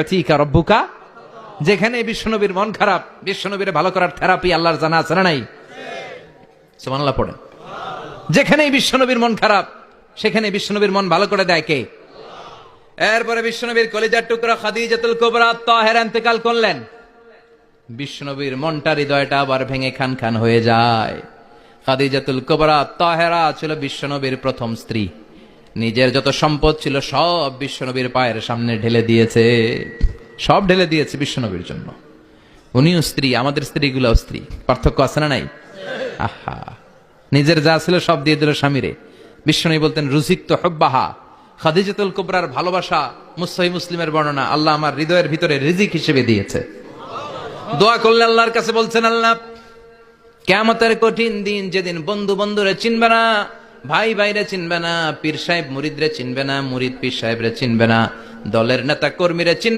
আতিকা রব্বুকা, যেখানে বিশ্বনবীর মন খারাপ, বিশ্বনবীর ভালো করার থেরাপি আল্লাহর জানা আছে না নাই? সুবহানাল্লাহ পড়েন। যেখানেই বিশ্বনবীর মন খারাপ, সেখানে বিশ্বনবীর মন ভালো করে দেয় কে? এরপরে বিশ্বনবীর কলিজার টুকরা খাদিজাতুল কুবরা তাহেরা ইন্তেকাল করলেন। বিশ্বনবীর মনটা, হৃদয়টা আবার ভেঙে খান খান হয়ে যায়। খাদিজাতুল কুবরা তাহেরা ছিল বিশ্বনবীর প্রথম স্ত্রী। নিজের যত সম্পদ ছিল সব বিশ্বনবীর পায়ের সামনে ঢেলে দিয়েছে, সব ঢেলে দিয়েছে বিশ্বনবীর জন্য। উনিও স্ত্রী, আমাদের স্ত্রীগুলোও স্ত্রী, পার্থক্য আছে না নাই? আহা, নিজের যা ছিল সব দিয়ে দিল স্বামীরে। বিশ্বনবী বলতেন রুজিকত হুব্বাহা। খাদিজাতুল কুবরার ভালোবাসা সহিহ মুসলিমের বর্ণনা, আল্লাহ আমার হৃদয়ের ভিতরে রিজিক হিসেবে দিয়েছে। দোয়া করলে আল্লাহর কাছে বলছেন, আল্লাহ কিয়ামতের কঠিন দিন, যেদিন বন্ধু বন্ধুরে চিনবে না, ভাই ভাইরে চিনবে না, পীর সাহেব মুরিদরে চিনবে না, মুরিদ পীর সাহেবরে চিনবে না, দলের নেতা কর্মীরে চিনবে